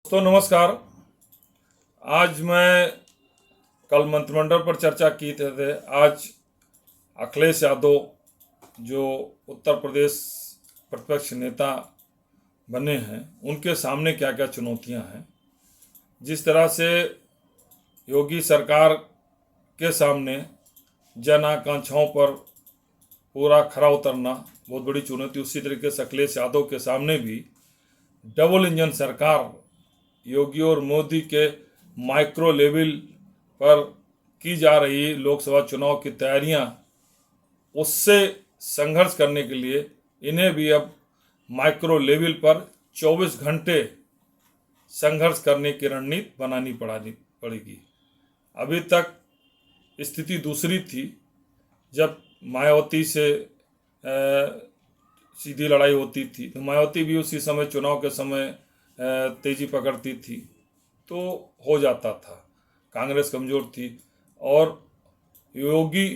तो नमस्कार। आज मैं कल मंत्रिमंडल पर चर्चा की थे। आज अखिलेश यादव जो उत्तर प्रदेश प्रतिपक्ष नेता बने हैं, उनके सामने क्या क्या चुनौतियां हैं। जिस तरह से योगी सरकार के सामने जन आकांक्षाओं पर पूरा खरा उतरना बहुत बड़ी चुनौती, उसी तरीके से अखिलेश यादव के सामने भी डबल इंजन सरकार योगी और मोदी के माइक्रो लेवल पर की जा रही लोकसभा चुनाव की तैयारियां, उससे संघर्ष करने के लिए इन्हें भी अब माइक्रो लेवल पर 24 घंटे संघर्ष करने की रणनीति बनानी पड़ेगी। अभी तक स्थिति दूसरी थी। जब मायावती से सीधी लड़ाई होती थी तो मायावती भी उसी समय चुनाव के समय तेजी पकड़ती थी तो हो जाता था। कांग्रेस कमज़ोर थी और योगी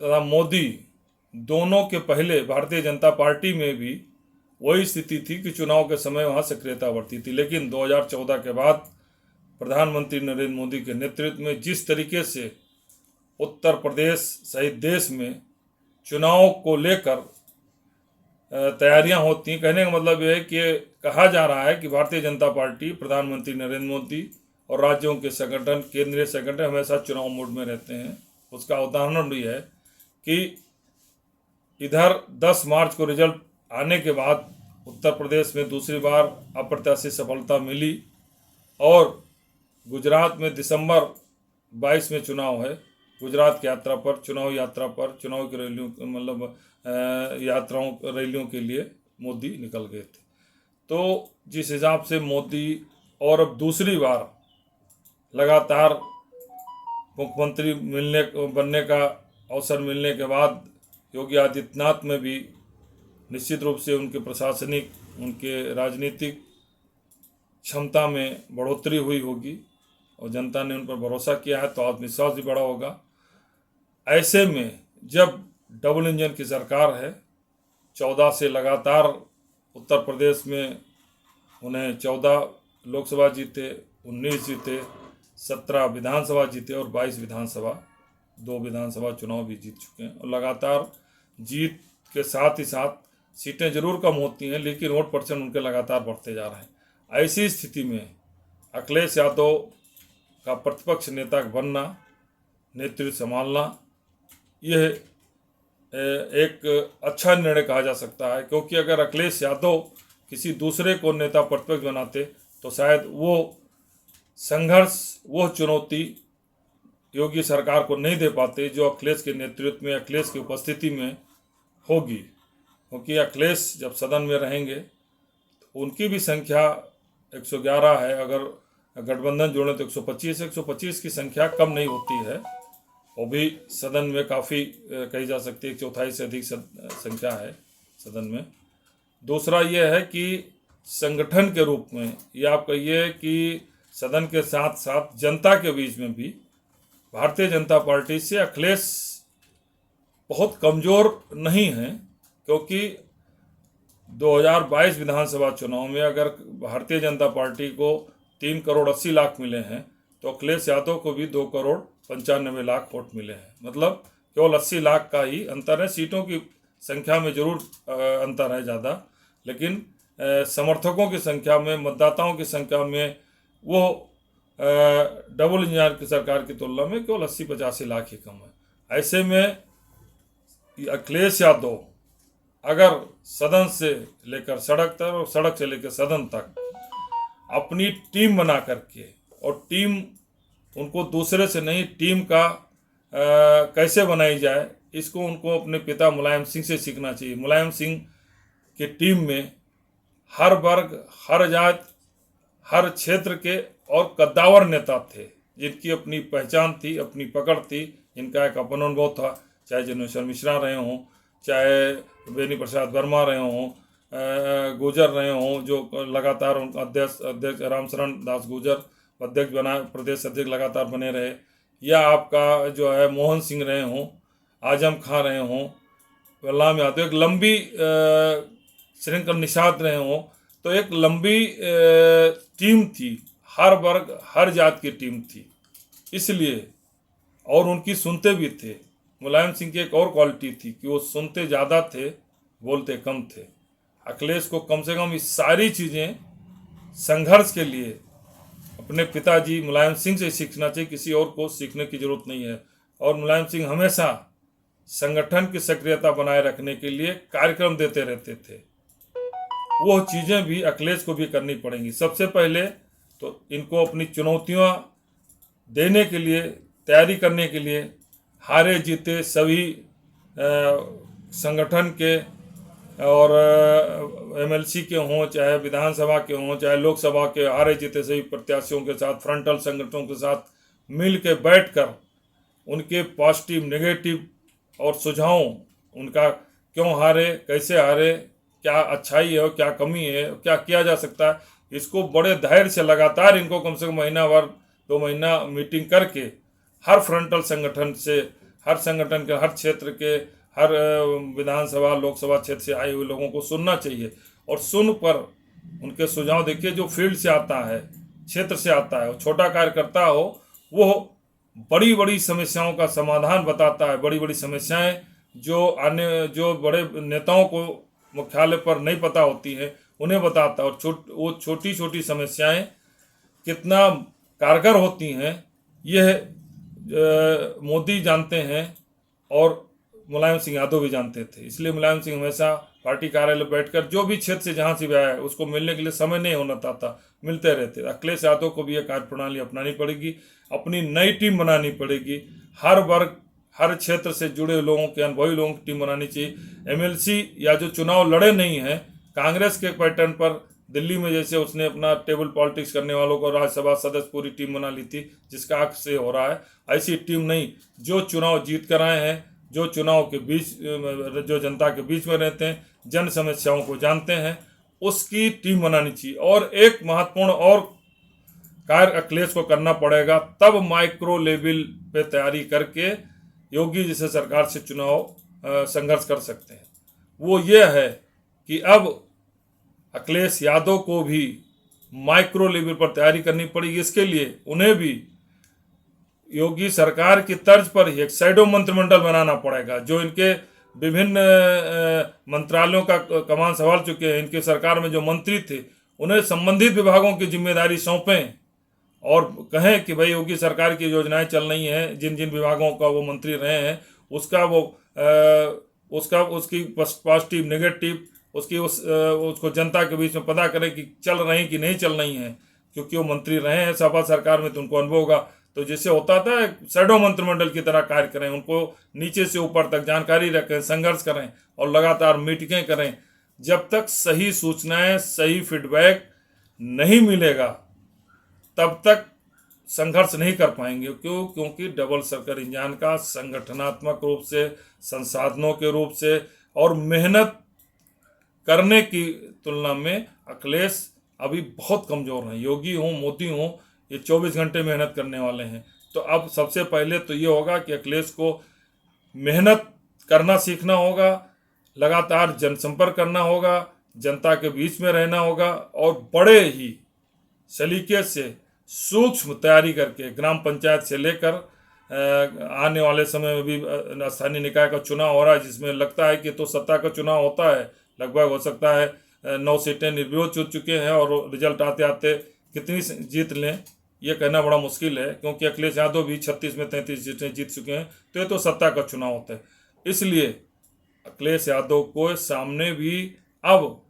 तथा मोदी दोनों के पहले भारतीय जनता पार्टी में भी वही स्थिति थी कि चुनाव के समय वहाँ सक्रियता बढ़ती थी। लेकिन 2014 के बाद प्रधानमंत्री नरेंद्र मोदी के नेतृत्व में जिस तरीके से उत्तर प्रदेश सहित देश में चुनाव को लेकर तैयारियां होती हैं, कहने का मतलब यह है कि कहा जा रहा है कि भारतीय जनता पार्टी, प्रधानमंत्री नरेंद्र मोदी और राज्यों के संगठन, केंद्रीय संगठन हमेशा चुनाव मोड में रहते हैं। उसका उदाहरण भी है कि इधर 10 मार्च को रिजल्ट आने के बाद उत्तर प्रदेश में दूसरी बार अप्रत्याशित सफलता मिली और गुजरात में दिसंबर 22 में चुनाव है। गुजरात की यात्रा पर, चुनाव यात्रा पर, चुनाव की रैलियों मतलब रैलियों के लिए मोदी निकल गए थे। तो जिस हिसाब से मोदी और अब दूसरी बार लगातार मुख्यमंत्री बनने का अवसर मिलने के बाद योगी आदित्यनाथ में भी निश्चित रूप से उनके प्रशासनिक, उनके राजनीतिक क्षमता में बढ़ोतरी हुई होगी और जनता ने उन पर भरोसा किया है तो आत्मविश्वास भी बढ़ा होगा। ऐसे में जब डबल इंजन की सरकार है, 14 से लगातार उत्तर प्रदेश में उन्हें 14 लोकसभा जीते, 19 जीते, 17 विधानसभा जीते और 22 विधानसभा, 2 विधानसभा चुनाव भी जीत चुके हैं। और लगातार जीत के साथ ही साथ सीटें जरूर कम होती हैं लेकिन वोट परसेंट उनके लगातार बढ़ते जा रहे हैं। ऐसी स्थिति में अखिलेश यादव का प्रतिपक्ष नेता बनना, नेतृत्व संभालना, यह एक अच्छा निर्णय कहा जा सकता है। क्योंकि अगर अखिलेश यादव किसी दूसरे को नेता प्रतिपक्ष बनाते तो शायद वो संघर्ष, वो चुनौती योगी सरकार को नहीं दे पाते जो अखिलेश के नेतृत्व में, अखिलेश की उपस्थिति में होगी। क्योंकि अखिलेश जब सदन में रहेंगे तो उनकी भी संख्या 111 है, अगर गठबंधन जोड़ें तो 125 है। 125 की संख्या कम नहीं होती है, वो भी सदन में काफ़ी कही जा सकती है, 1/4 से अधिक संख्या है सदन में। दूसरा यह है कि संगठन के रूप में, या आप कहिए कि सदन के साथ साथ जनता के बीच में भी भारतीय जनता पार्टी से अखिलेश बहुत कमज़ोर नहीं हैं। क्योंकि 2022 विधानसभा चुनाव में अगर भारतीय जनता पार्टी को 3 करोड़ 80 लाख मिले हैं तो अखिलेश यादव को भी 2 करोड़ 95 लाख वोट मिले हैं। मतलब केवल 80 लाख का ही अंतर है। सीटों की संख्या में जरूर अंतर है ज़्यादा, लेकिन समर्थकों की संख्या में, मतदाताओं की संख्या में वो डबल इंजन की सरकार की तुलना में केवल 80-85 लाख ही कम है। ऐसे में अखिलेश यादव अगर सदन से लेकर सड़क तक और सड़क से लेकर सदन तक अपनी टीम बना करके, और टीम उनको दूसरे से नहीं, टीम का कैसे बनाई जाए, इसको उनको अपने पिता मुलायम सिंह से सीखना चाहिए। मुलायम सिंह की टीम में हर वर्ग, हर जात, हर क्षेत्र के और कद्दावर नेता थे जिनकी अपनी पहचान थी, अपनी पकड़ थी, जिनका एक अपन अनुभव था। चाहे जनेश्वर मिश्रा रहे हों, चाहे बेनी प्रसाद वर्मा रहे हों, गुजर रहे हों जो लगातार अध्यक्ष रामशरण दास गुजर अध्यक्ष बना, प्रदेश अध्यक्ष लगातार बने रहे, या आपका जो है मोहन सिंह रहे हों, आजम खां रहे हों, गुलाम यादव, एक लंबी श्रृंखला निषाद रहे हों, तो एक लंबी टीम थी, हर वर्ग हर जात की टीम थी, इसलिए और उनकी सुनते भी थे। मुलायम सिंह की एक और क्वालिटी थी कि वो सुनते ज़्यादा थे, बोलते कम थे। अखिलेश को कम से कम इस सारी चीज़ें संघर्ष के लिए अपने पिताजी मुलायम सिंह से सीखना चाहिए, किसी और को सीखने की जरूरत नहीं है। और मुलायम सिंह हमेशा संगठन की सक्रियता बनाए रखने के लिए कार्यक्रम देते रहते थे। वो चीज़ें भी अखिलेश को भी करनी पड़ेंगी। सबसे पहले तो इनको अपनी चुनौतियां देने के लिए, तैयारी करने के लिए हारे जीते सभी संगठन के और एमएलसी के हों, चाहे विधानसभा के हों, चाहे लोकसभा के, हारे जीते सभी प्रत्याशियों के साथ, फ्रंटल संगठनों के साथ मिल के बैठकर उनके पॉजिटिव नेगेटिव और सुझाव, उनका क्यों हारे, कैसे हारे, क्या अच्छाई है और क्या कमी है, क्या किया जा सकता है, इसको बड़े धैर्य से लगातार इनको कम से कम महीना भर 2 महीना मीटिंग करके हर फ्रंटल संगठन से, हर संगठन के, हर क्षेत्र के, हर विधानसभा लोकसभा क्षेत्र से आए हुए लोगों को सुनना चाहिए। और सुन पर उनके सुझाव देखिए, जो फील्ड से आता है, क्षेत्र से आता है, छोटा कार्यकर्ता हो, वो बड़ी बड़ी समस्याओं का समाधान बताता है। बड़ी बड़ी समस्याएं जो बड़े नेताओं को मुख्यालय पर नहीं पता होती है, उन्हें बताता है। और वो छोटी छोटी समस्याएं कितना कारगर होती हैं, यह मोदी जानते हैं और मुलायम सिंह यादव भी जानते थे। इसलिए मुलायम सिंह हमेशा पार्टी कार्यालय बैठकर जो भी क्षेत्र से जहाँ से भी आया है उसको मिलने के लिए समय नहीं होना था, मिलते रहते। अखिलेश यादव को भी यह कार्यप्रणाली अपनानी पड़ेगी, अपनी नई टीम बनानी पड़ेगी। हर वर्ग हर क्षेत्र से जुड़े लोगों के, अनुभवी लोगों की टीम बनानी चाहिए। एमएलसी या जो चुनाव लड़े नहीं हैं, कांग्रेस के पैटर्न पर दिल्ली में जैसे उसने अपना टेबल पॉलिटिक्स करने वालों को राज्यसभा सदस्य पूरी टीम बना ली थी, जिसका हक से हो रहा है, ऐसी टीम नहीं। जो चुनाव जीत कर आए हैं, जो चुनाव के बीच, जो जनता के बीच में रहते हैं, जन समस्याओं को जानते हैं, उसकी टीम बनानी चाहिए। और एक महत्वपूर्ण और कार्य अखिलेश को करना पड़ेगा, तब माइक्रो लेवल पे तैयारी करके योगी जैसे सरकार से चुनाव संघर्ष कर सकते हैं। वो ये है कि अब अखिलेश यादव को भी माइक्रो लेवल पर तैयारी करनी पड़ेगी। इसके लिए उन्हें भी योगी सरकार की तर्ज पर ही एक शैडो मंत्रिमंडल बनाना पड़ेगा, जो इनके विभिन्न मंत्रालयों का कमान संभाल चुके हैं। इनके सरकार में जो मंत्री थे उन्हें संबंधित विभागों की जिम्मेदारी सौंपें और कहें कि भाई योगी सरकार की योजनाएं चल रही हैं, जिन जिन विभागों का वो मंत्री रहे हैं उसकी पॉजिटिव नेगेटिव उसको जनता के बीच में पता करें कि चल रही कि नहीं चल रही हैं, क्योंकि वो मंत्री रहे हैं सपा सरकार में, तो उनको अनुभव होगा। तो जैसे होता था शैडो मंत्रिमंडल की तरह कार्य करें, उनको नीचे से ऊपर तक जानकारी रखें, संघर्ष करें और लगातार मीटिंगें करें। जब तक सही सूचनाएं, सही फीडबैक नहीं मिलेगा तब तक संघर्ष नहीं कर पाएंगे। क्योंकि डबल सर्कल इंजन का संगठनात्मक रूप से, संसाधनों के रूप से और मेहनत करने की तुलना में अखिलेश अभी बहुत कमज़ोर हैं। योगी हों, मोदी हों, ये 24 घंटे मेहनत करने वाले हैं। तो अब सबसे पहले तो ये होगा कि अखिलेश को मेहनत करना सीखना होगा, लगातार जनसंपर्क करना होगा, जनता के बीच में रहना होगा और बड़े ही सलीके से सूक्ष्म तैयारी करके ग्राम पंचायत से लेकर आने वाले समय में भी स्थानीय निकाय का चुनाव हो रहा है, जिसमें लगता है कि तो सत्ता का चुनाव होता है, लगभग हो सकता है 9 सीटें निर्विरोध चुन चुके हैं और रिजल्ट आते आते कितनी जीत लें ये कहना बड़ा मुश्किल है, क्योंकि अखिलेश यादव भी 36 में 33 सीटें जीत चुके हैं। तो ये तो सत्ता का चुनाव होता है। इसलिए अखिलेश यादव को सामने भी अब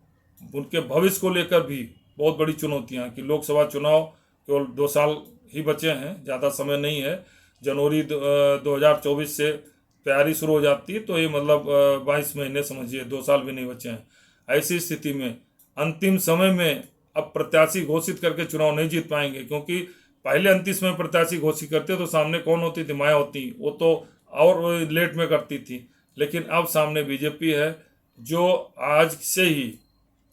उनके भविष्य को लेकर भी बहुत बड़ी चुनौतियां कि लोकसभा चुनाव केवल 2 साल ही बचे हैं, ज़्यादा समय नहीं है। जनवरी 2024 से तैयारी शुरू हो जाती है, तो ये मतलब 22 महीने समझिए, 2 साल भी नहीं बचे हैं। ऐसी स्थिति में अंतिम समय में अब प्रत्याशी घोषित करके चुनाव नहीं जीत पाएंगे, क्योंकि पहले अंतिम समय प्रत्याशी घोषित करते तो सामने कौन होती थी? मायावती। वो तो और लेट में करती थी, लेकिन अब सामने बीजेपी है जो आज से ही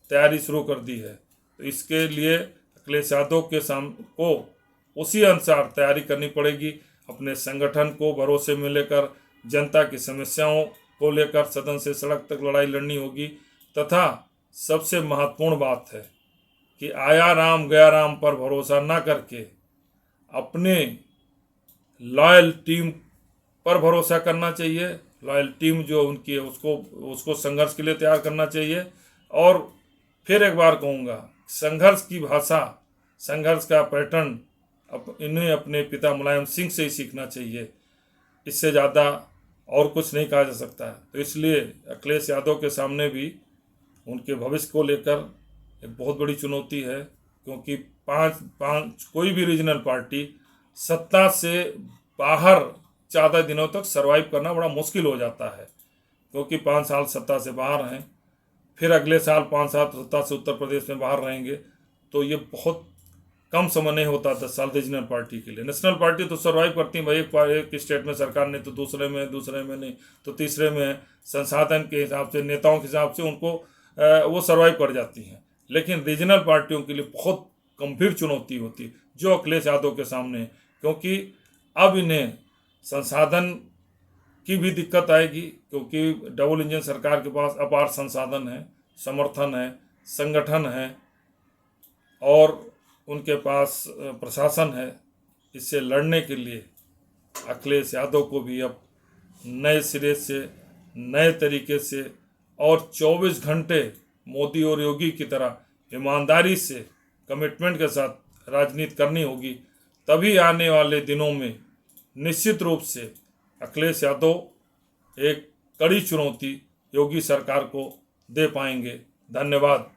तैयारी शुरू कर दी है। तो इसके लिए अखिलेश यादव को उसी अनुसार तैयारी करनी पड़ेगी। अपने संगठन को भरोसे में लेकर जनता की समस्याओं को लेकर सदन से सड़क तक लड़ाई लड़नी होगी। तथा सबसे महत्वपूर्ण बात है कि आया राम गया राम पर भरोसा ना करके अपने लॉयल टीम पर भरोसा करना चाहिए। लॉयल टीम जो उनकी है उसको संघर्ष के लिए तैयार करना चाहिए। और फिर एक बार कहूँगा, संघर्ष की भाषा, संघर्ष का पैटर्न इन्हें अपने पिता मुलायम सिंह से ही सीखना चाहिए। इससे ज़्यादा और कुछ नहीं कहा जा सकता। तो इसलिए अखिलेश यादव के सामने भी उनके भविष्य को लेकर एक बहुत बड़ी चुनौती है, क्योंकि पाँच कोई भी रीजनल पार्टी सत्ता से बाहर ज़्यादा दिनों तक सरवाइव करना बड़ा मुश्किल हो जाता है, क्योंकि 5 साल सत्ता से बाहर हैं, फिर अगले साल 5 साल सत्ता से उत्तर प्रदेश में बाहर रहेंगे, तो ये बहुत कम समय नहीं होता 10 साल रीजनल पार्टी के लिए। नेशनल पार्टी तो सरवाइव करती है भाई, एक स्टेट में सरकार नहीं तो दूसरे में नहीं तो तीसरे में, संसाधन के हिसाब से, नेताओं के हिसाब से उनको वो सरवाइव कर जाती हैं। लेकिन रीजनल पार्टियों के लिए बहुत गंभीर चुनौती होती है जो अखिलेश यादव के सामने, क्योंकि अब इन्हें संसाधन की भी दिक्कत आएगी, क्योंकि डबल इंजन सरकार के पास अपार संसाधन है, समर्थन है, संगठन है और उनके पास प्रशासन है। इससे लड़ने के लिए अखिलेश यादव को भी अब नए सिरे से, नए तरीके से और 24 घंटे मोदी और योगी की तरह ईमानदारी से, कमिटमेंट के साथ राजनीति करनी होगी। तभी आने वाले दिनों में निश्चित रूप से अखिलेश यादव एक कड़ी चुनौती योगी सरकार को दे पाएंगे। धन्यवाद।